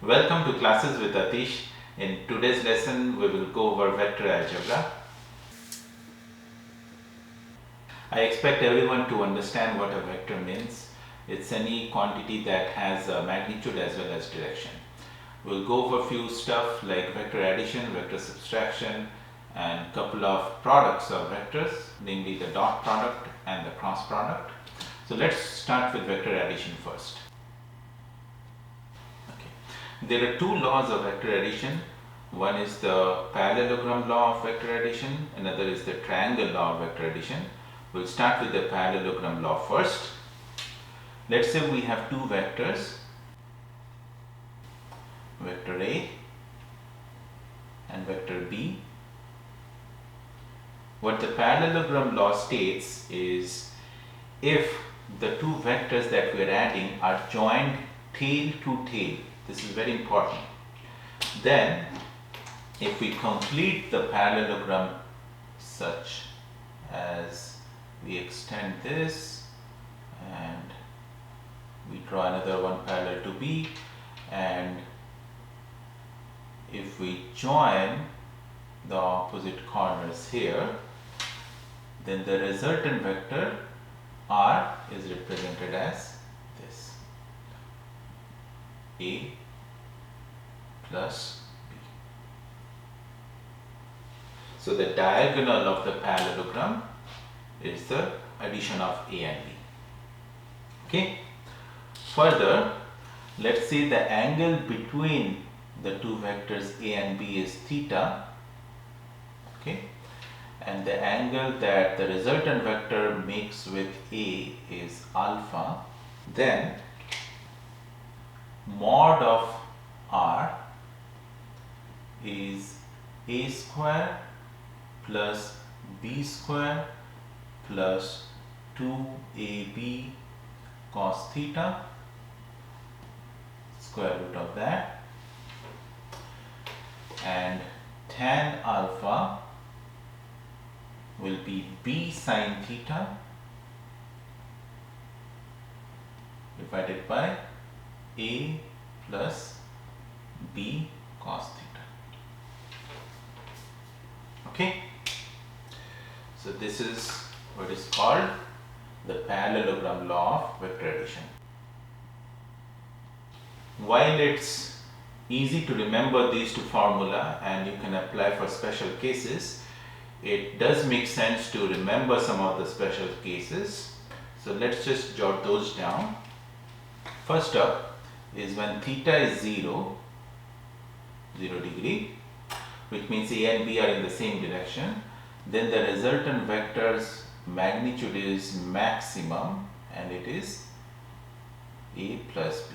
Welcome to Classes with Atish. In today's lesson, we will go over vector algebra. I expect everyone to understand what a vector means. It's any quantity that has a magnitude as well as direction. We'll go over a few stuff like vector addition, vector subtraction, and a couple of products of vectors, namely the dot product and the cross product. So let's start with vector addition first. There are two laws of vector addition. One is the parallelogram law of vector addition, another is the triangle law of vector addition. We'll start with the parallelogram law first. Let's say we have two vectors, vector A and vector B. What the parallelogram law states is if the two vectors that we are adding are joined tail to tail, this is very important, then if we complete the parallelogram such as we extend this and we draw another one parallel to B, and if we join the opposite corners here, then the resultant vector R is represented as this, A plus B. So the diagonal of the parallelogram is the addition of A and B. Okay. Further, let's say the angle between the two vectors A and B is theta. Okay. And the angle that the resultant vector makes with A is alpha. Then mod of R is A square plus B square plus 2AB cos theta, square root of that, and tan alpha will be B sin theta divided by A plus B cos theta. Okay, so this is what is called the parallelogram law of vector addition. While it's easy to remember these two formula and you can apply for special cases, it does make sense to remember some of the special cases. So let's just jot those down. First up is when theta is 0 degree, which means A and B are in the same direction, then the resultant vector's magnitude is maximum and it is A plus B.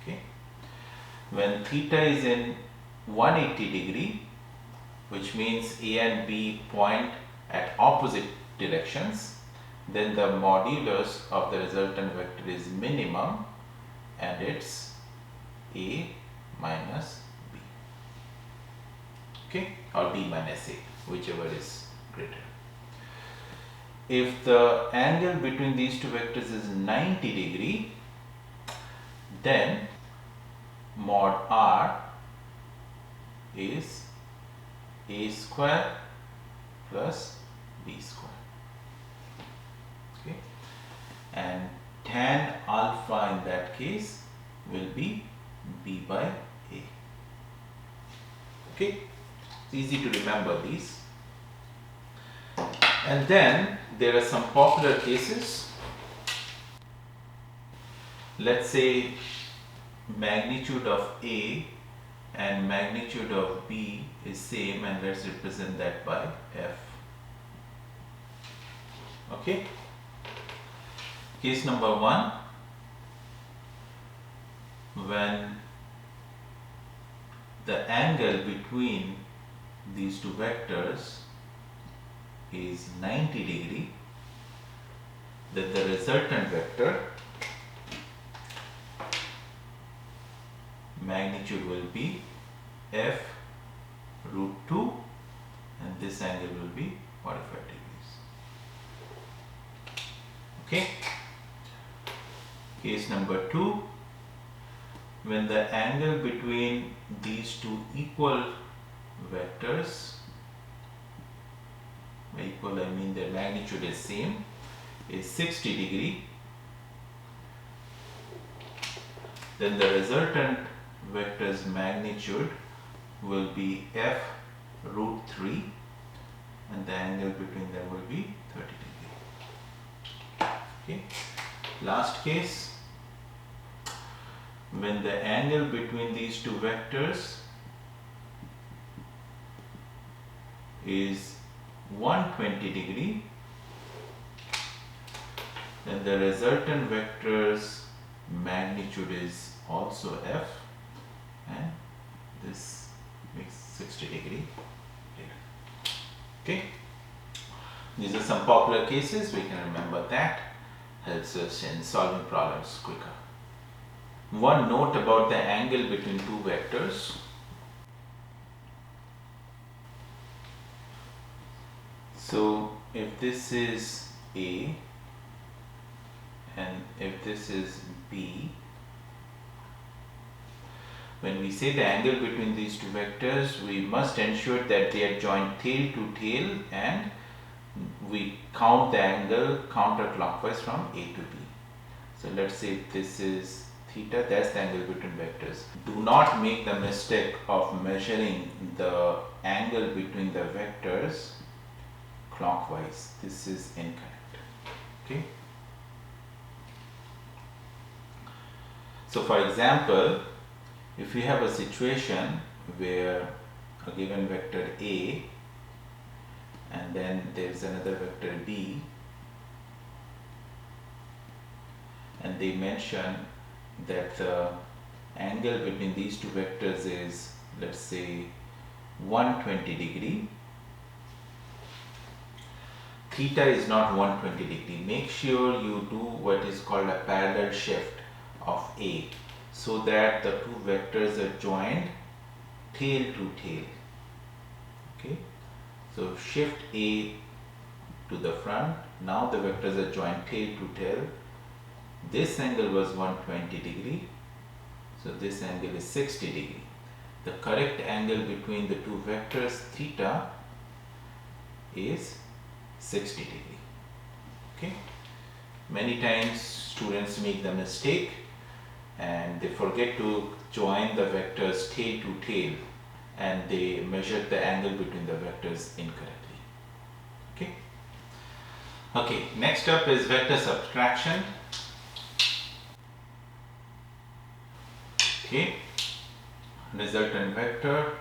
Okay. When theta is in 180 degree, which means A and B point at opposite directions, then the modulus of the resultant vector is minimum and it's A minus B. Okay, or B minus A, whichever is greater. If the angle between these two vectors is 90 degree, then mod R is A square plus B square. Okay, and tan alpha in that case will be B by A. Okay, it's easy to remember these. And then there are some popular cases. Let's say magnitude of A and magnitude of B is same, and let's represent that by F. Okay. Case number 1, when the angle between these two vectors is 90 degree, then the resultant vector magnitude will be F root 2 and this angle will be 45 degrees. Okay. Case number 2, when the angle between these two equal vectors, by equal I mean their magnitude is same, is 60 degree, then the resultant vector's magnitude will be f root 3 and the angle between them will be 30 degree. Okay. Last case, when the angle between these two vectors is 120 degree, then the resultant vector's magnitude is also f and this makes 60 degree here. Okay, these are some popular cases, we can remember that, helps us in solving problems quicker. One note about the angle between two vectors. So if this is A and if this is B, when we say the angle between these two vectors, we must ensure that they are joined tail to tail and we count the angle counterclockwise from A to B. So let's say if this is theta, that's the angle between vectors. Do not make the mistake of measuring the angle between the vectors clockwise. This is incorrect. Okay. So for example, if we have a situation where a given vector A and then there is another vector B, and they mention that the angle between these two vectors is, let's say, 120 degree. Theta is not 120 degree. Make sure you do what is called a parallel shift of A, so that the two vectors are joined tail to tail. Okay, so shift A to the front. Now the vectors are joined tail to tail. This angle was 120 degree, so this angle is 60 degree. The correct angle between the two vectors theta is 60 degree. Okay, many times students make the mistake and they forget to join the vectors tail to tail and they measure the angle between the vectors incorrectly. Okay. Okay, next up is vector subtraction. Okay, resultant vector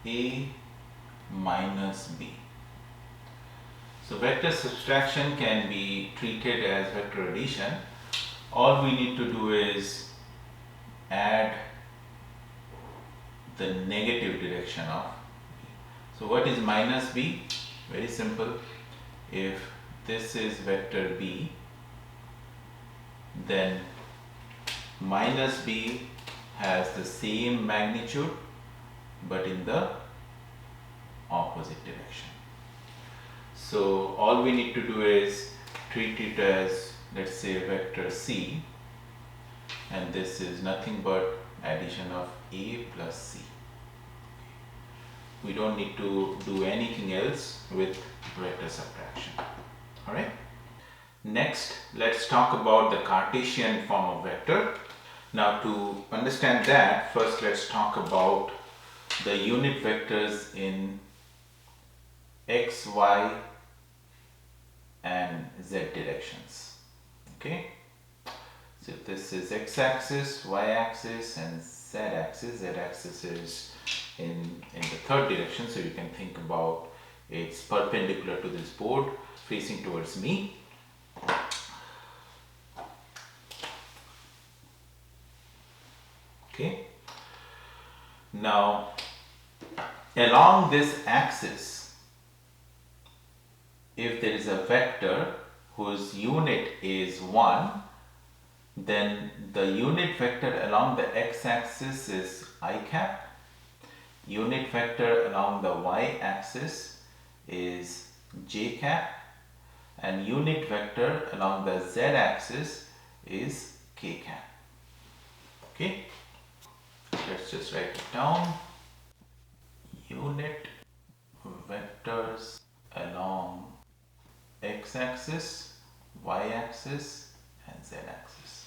A minus B. So vector subtraction can be treated as vector addition. All we need to do is add the negative direction of B. So what is minus B? Very simple. If this is vector B, then minus B has the same magnitude but in the opposite direction. So all we need to do is treat it as, let's say, vector C, and this is nothing but addition of A plus C. We don't need to do anything else with vector subtraction. Alright. Next, let's talk about the Cartesian form of vector. Now to understand that, first let's talk about the unit vectors in x, y and z directions. Okay, so this is x-axis, y-axis and z-axis. Z-axis is in the third direction, so you can think about it's perpendicular to this board facing towards me. Okay, now along this axis, if there is a vector whose unit is 1, then the unit vector along the x-axis is I cap, unit vector along the y-axis is j cap, and unit vector along the z-axis is k cap. Okay, let's just write it down. Unit vectors along x-axis, y-axis and z-axis.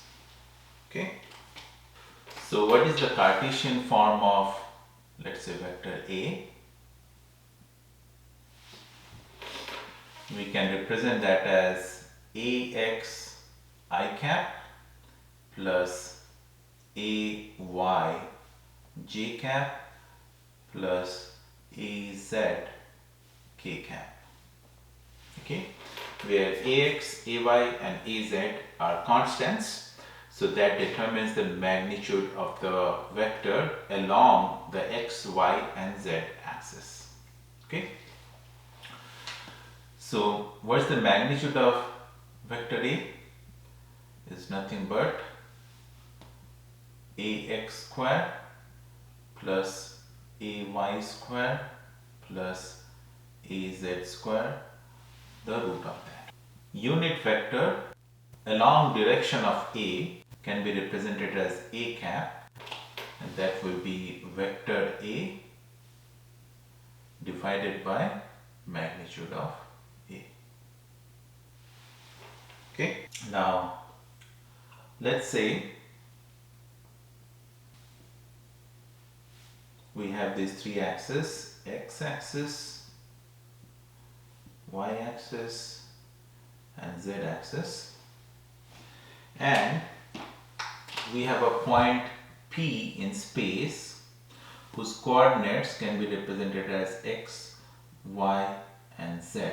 Okay, so what is the Cartesian form of, let's say, vector A? We can represent that as ax I cap plus ay j cap plus az k cap. Okay, where ax, ay and az are constants, so that determines the magnitude of the vector along the x, y and z axis. Okay, so what's the magnitude of vector A? Is nothing but ax square plus ay square plus az square, the root of that. Unit vector along direction of A can be represented as a cap, and that will be vector A divided by magnitude of A. Okay, now let's say we have these three axes, x-axis, y-axis and z-axis, and we have a point P in space whose coordinates can be represented as x, y and z.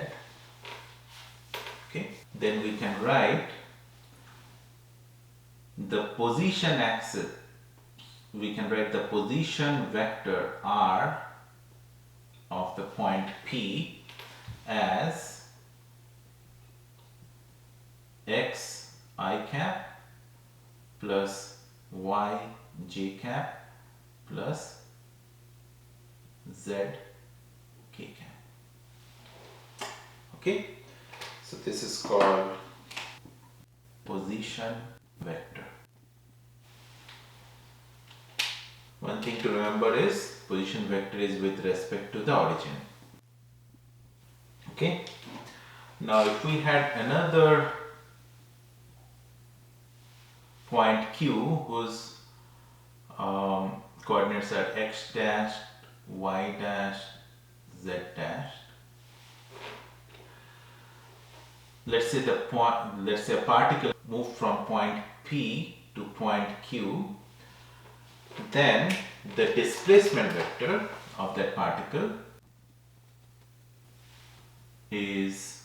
Okay, then we can write the position axis, we can write the position vector r of the point P as x I cap plus y j cap plus z k cap. Okay, so this is called position vector. One thing to remember is position vector is with respect to the origin. Okay, now if we had another point Q whose coordinates are x dash, y dash, z dash. Let's say a particle moved from point P to point Q, then the displacement vector of that particle is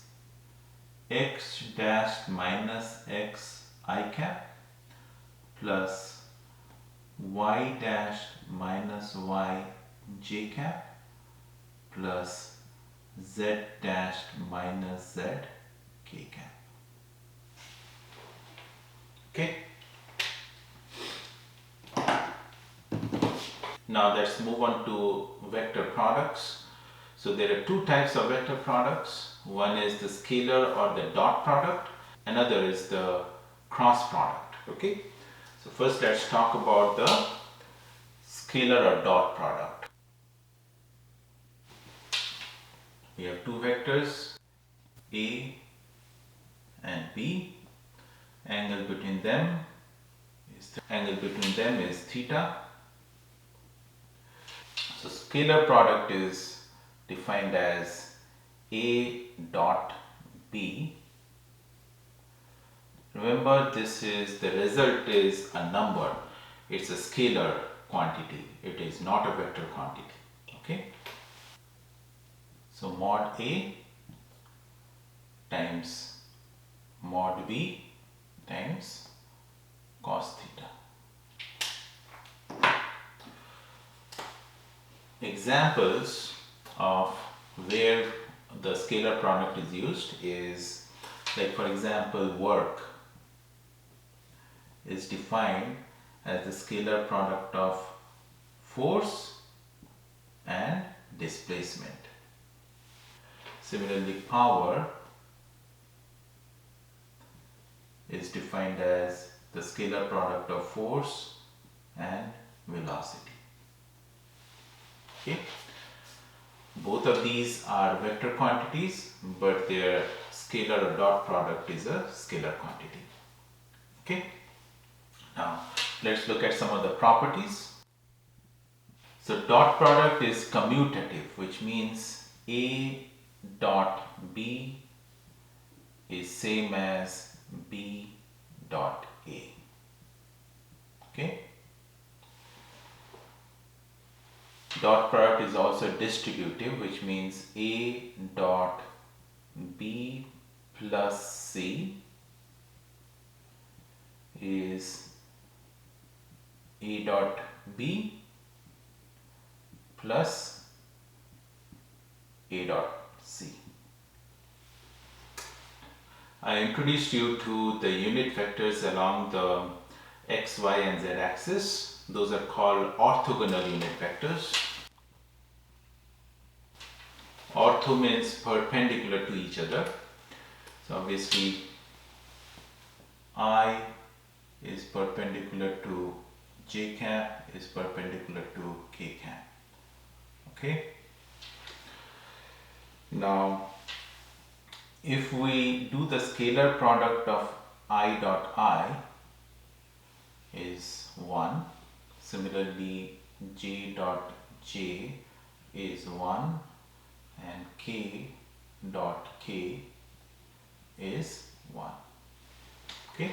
x dash minus x I cap plus y dash minus y j cap plus z dash minus z k cap. Okay, now let's move on to vector products. So there are two types of vector products. One is the scalar or the dot product, another is the cross product. Okay, so first let's talk about the scalar or dot product. We have two vectors A and B. Angle between them is theta. So scalar product is defined as A dot B. Remember, the result is a number. It's a scalar quantity. It is not a vector quantity. Okay. So mod A times mod B times cos theta. Examples of where the scalar product is used is, like for example, work is defined as the scalar product of force and displacement. Similarly, power is defined as the scalar product of force and velocity. Okay. Both of these are vector quantities, but their scalar or dot product is a scalar quantity. Okay. Now let's look at some of the properties. So dot product is commutative, which means A dot B is same as B dot A. Okay. Dot product is also distributive, which means A dot B plus C is A dot B plus A dot C. I introduced you to the unit vectors along the x, y and z axis. Those are called orthogonal unit vectors. Ortho means perpendicular to each other. So obviously I is perpendicular to j cap is perpendicular to k cap. Okay. Now if we do the scalar product of I dot I is 1, similarly j dot j is 1 and k dot k is 1. Okay.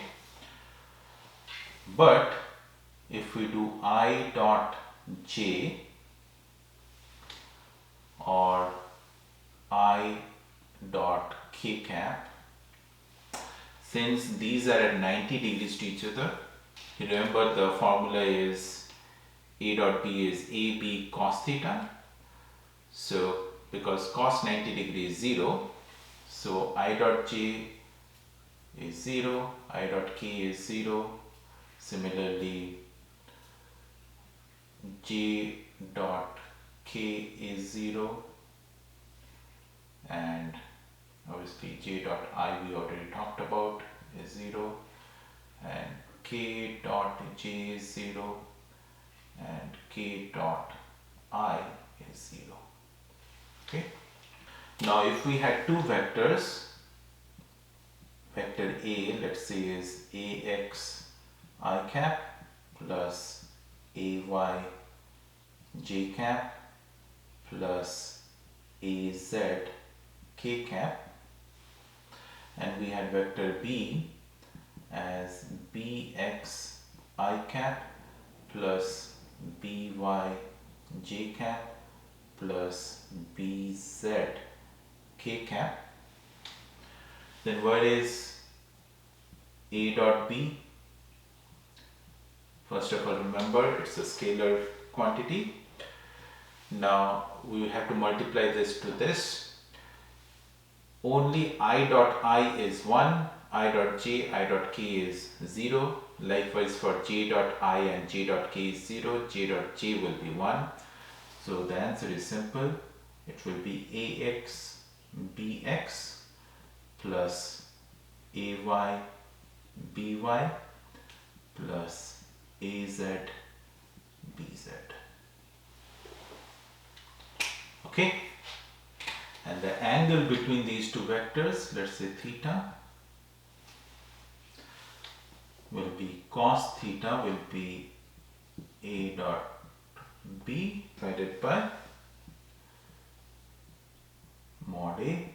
But if we do I dot j or I dot k cap, since these are at 90 degrees to each other, you remember the formula is A dot B is AB cos theta. So because cos 90 degrees is 0, so I dot j is 0, I dot k is 0. Similarly, j dot k is 0, and obviously j dot I we already talked about is 0, and k dot j is 0, and k dot I is 0. Okay. Now if we had two vectors, vector A, let's say, is ax I cap plus ay j cap plus az k cap, and we had vector B as bx I cap plus by j cap plus bz k cap, then what is A dot B? First of all, remember it's a scalar quantity. Now we will have to multiply this to this. Only I dot I is 1, I dot j, I dot k is 0. Likewise for j dot I and j dot k is 0, j dot j will be 1. So the answer is simple. It will be ax bx plus ay by plus az bz. Okay, and the angle between these two vectors, let's say theta, will be cos theta will be A dot B divided by mod A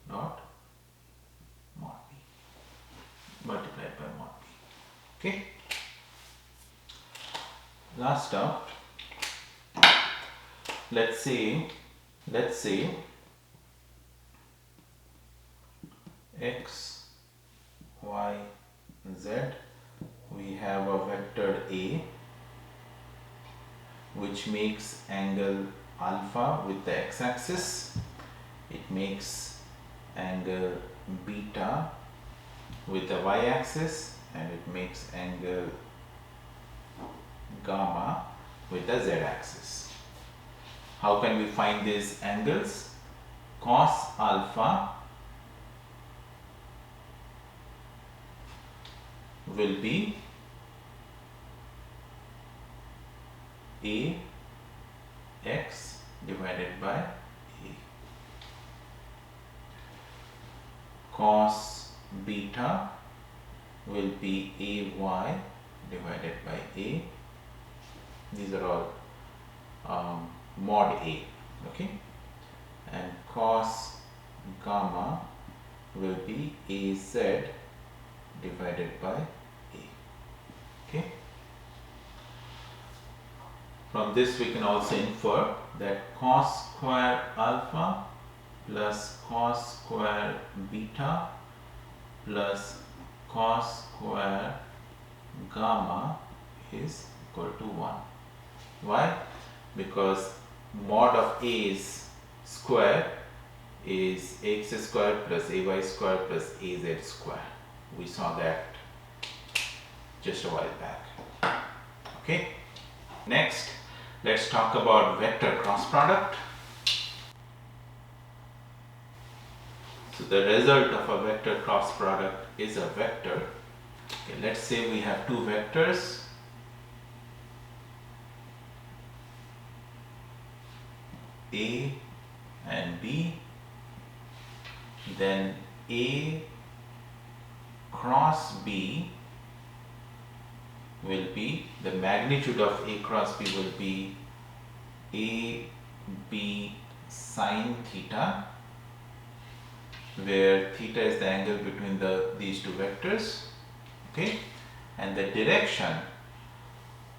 dot mod B multiplied by mod B. Okay. Last up, let's say x, y, z, we have a vector A which makes angle alpha with the x-axis, it makes angle beta with the y-axis, and it makes angle gamma with the z-axis. How can we find these angles? Cos alpha will be A x divided by A. Cos beta will be AY divided by A. These are all mod A, okay? And cos gamma will be AZ divided by A, okay? From this we can also infer that cos square alpha plus cos square beta plus cos square gamma is equal to 1. Why? Because mod of A's square is x square plus ay square plus az square. We saw that just a while back. Okay. Next, let's talk about vector cross product. So the result of a vector cross product is a vector. Okay, let's say we have two vectors. A and B, then A cross B will be, the magnitude of A cross B will be AB sine theta, where theta is the angle between these two vectors, okay, and the direction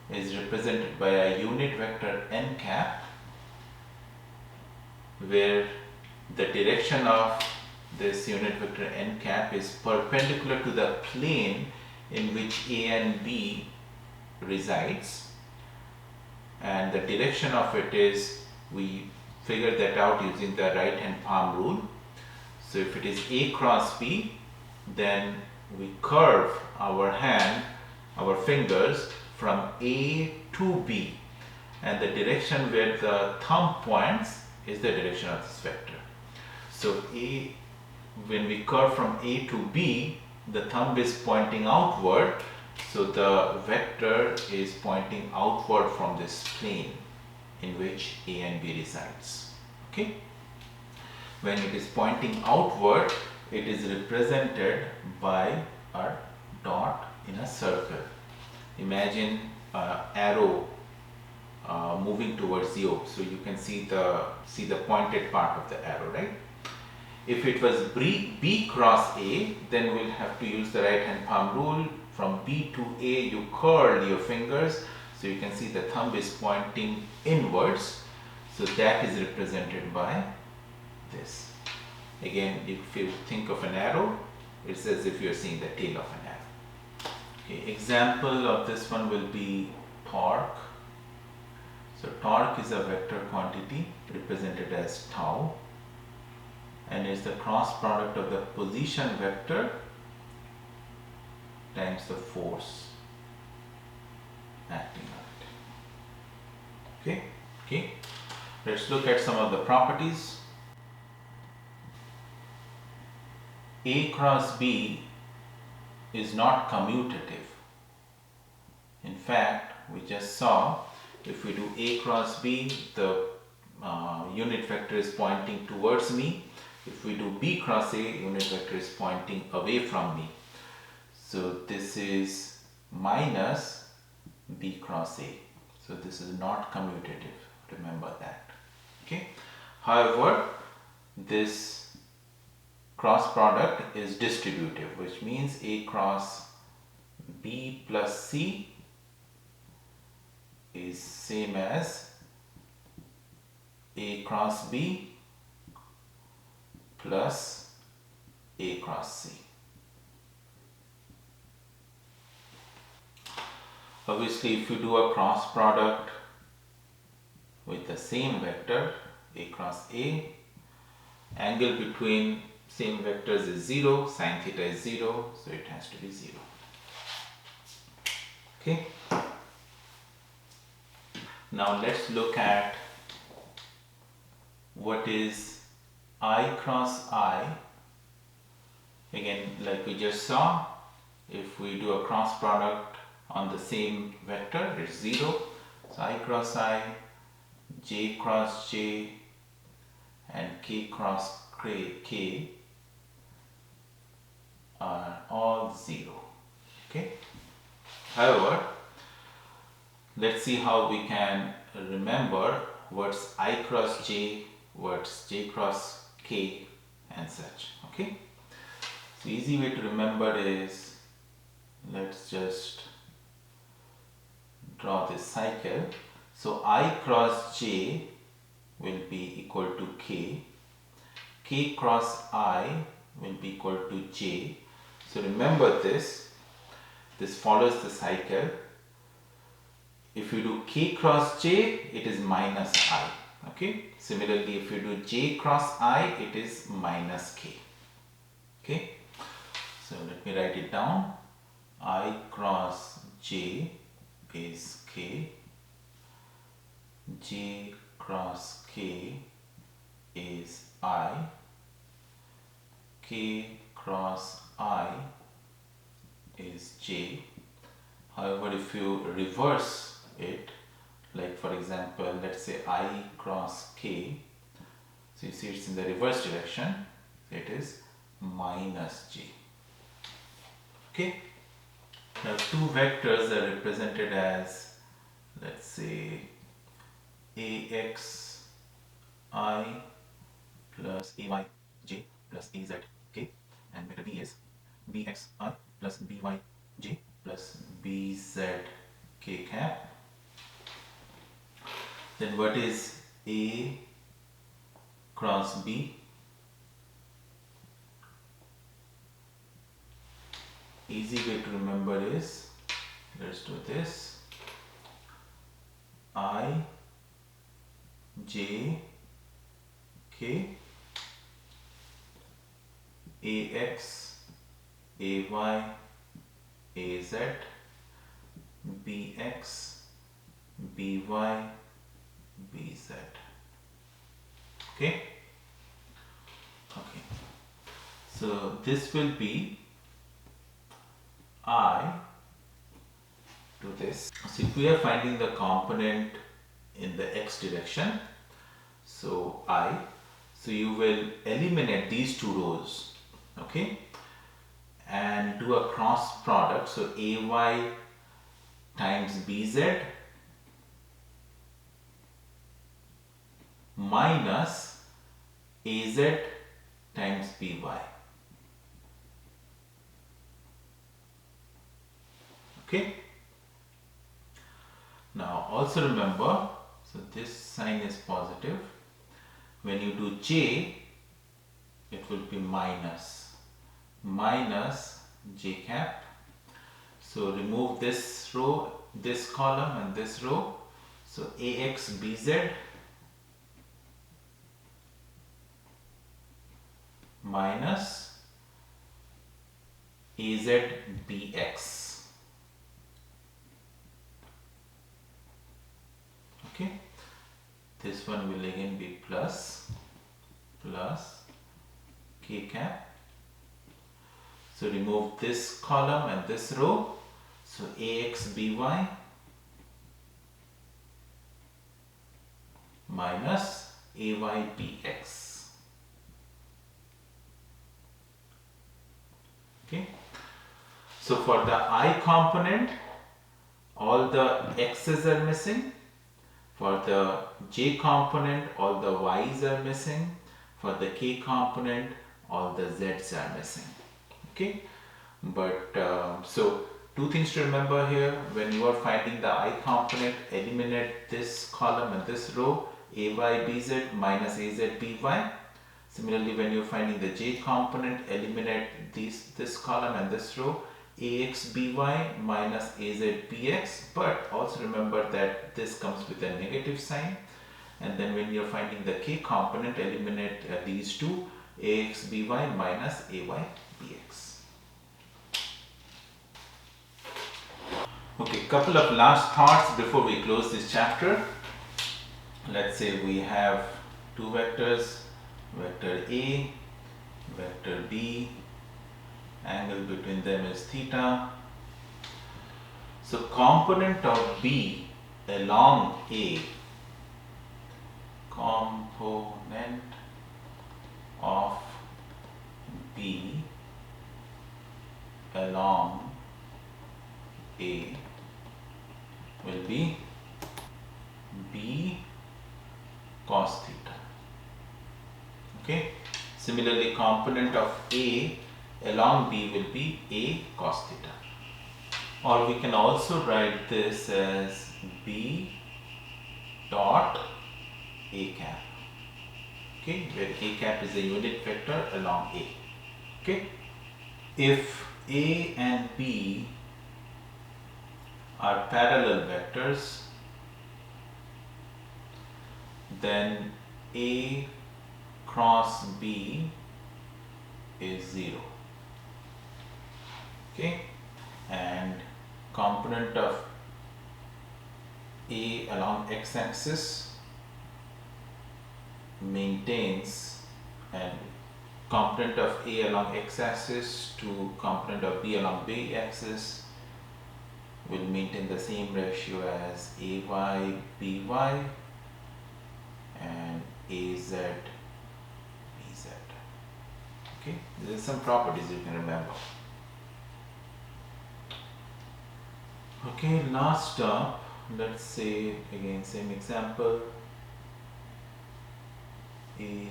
is represented by a unit vector n cap, where the direction of this unit vector n cap is perpendicular to the plane in which A and B resides, and the direction of it is, we figured that out using the right hand palm rule. So if it is A cross B, then we curve our fingers from A to B, and the direction where the thumb points is the direction of this vector. So when we curve from A to B, the thumb is pointing outward, so the vector is pointing outward from this plane in which A and B resides. Okay? When it is pointing outward, it is represented by a dot in a circle. Imagine an arrow moving towards you, so you can see the pointed part of the arrow, right? If it was B cross A, then we'll have to use the right hand palm rule. From B to A, you curl your fingers, so you can see the thumb is pointing inwards, so that is represented by this. Again, if you think of an arrow, it's as if you're seeing the tail of an arrow. Okay, example of this one will be torque. So torque is a vector quantity represented as tau, and is the cross product of the position vector times the force acting on it. Okay. Let's look at some of the properties. A cross B is not commutative. In fact, we just saw if we do A cross B, the unit vector is pointing towards me. If we do B cross A, unit vector is pointing away from me. So this is minus B cross A. So this is not commutative. Remember that. Okay. However, this cross product is distributive, which means A cross B plus C is same as A cross B plus A cross C. Obviously, if you do a cross product with the same vector A cross A, angle between same vectors is 0, sine theta is 0, so it has to be 0. Okay. Now let's look at what is I cross I. Again, like we just saw, if we do a cross product on the same vector, it's 0. So I cross I, j cross j, and k cross k are all 0. Okay. However, let's see how we can remember what's I cross j, what's j cross k, and such. Okay. So easy way to remember is, let's just draw this cycle. So I cross j will be equal to k cross I will be equal to j. So remember this follows the cycle. If you do k cross j, it is minus I. Okay. Similarly, if you do j cross I, it is minus k. Okay. So let me write it down. I cross j is k, j cross k is I, k cross I is j. However, if you reverse it, like for example, let's say I cross k, so you see it's in the reverse direction, it is minus j. Okay. Now two vectors are represented as, let's say, axi plus ayj plus azk, and vector b is bxi plus byj plus bzk cap. Then what is A cross B? Easy way to remember is, let's do this, I j k ax ay az bx by bz. Okay. So this will be I to this. So if we are finding the component in the x direction, so I, so you will eliminate these two rows, okay, and do a cross product. So ay times bz minus az times by. Okay. Now also remember, so this sign is positive. When you do j, it will be minus j cap. So remove this row, this column and this row. So ax bz minus az bx. Okay, this one will again be plus k cap. So remove this column and this row. So ax by minus ay bx. Okay. So for the I component, all the x's are missing. For the j component, all the y's are missing. For the k component, all the z's are missing. Okay. But so two things to remember here: when you are finding the I component, eliminate this column and this row, ay bz minus az by. Similarly, when you are finding the j component, eliminate this column and this row, ax by minus az bx. But also remember that this comes with a negative sign. And then when you are finding the k component, eliminate these two, ax by minus ay bx. Okay, couple of last thoughts before we close this chapter. Let's say we have two vectors, vector A, vector B, angle between them is theta. So component of B along A, component of B along A will be B cos theta. Okay. Similarly, component of A along B will be A cos theta. Or we can also write this as B dot A cap. Okay, where A cap is a unit vector along A. Okay. If A and B are parallel vectors, then A cross B is 0. Okay, and component of A along x-axis maintains, and component of A along x-axis to component of B along B-axis will maintain the same ratio as AY BY and AZ BZ. Okay, there are some properties you can remember. Okay, last up, let's say again same example, A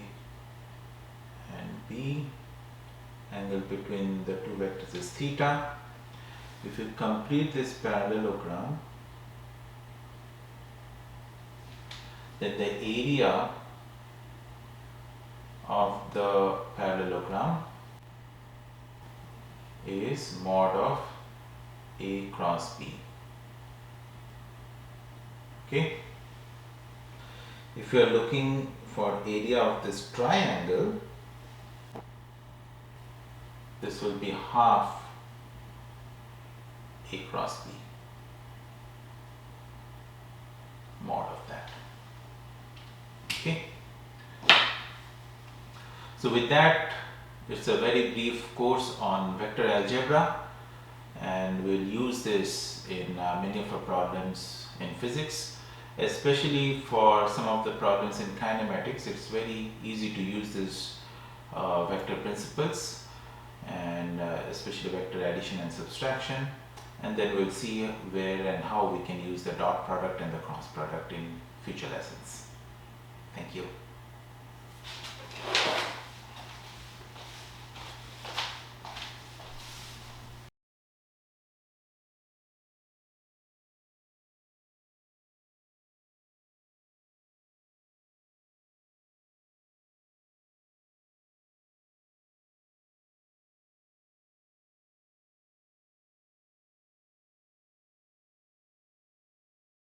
and B, angle between the two vectors is theta. If you complete this parallelogram, then the area of the parallelogram is mod of A cross B. Okay. If you are looking for area of this triangle, this will be half A cross B, mod of that. Okay. So with that, it's a very brief course on vector algebra, and we'll use this in many of our problems in physics, especially for some of the problems in kinematics. It's very easy to use this vector principles, and especially vector addition and subtraction, and then we'll see where and how we can use the dot product and the cross product in future lessons. Thank you.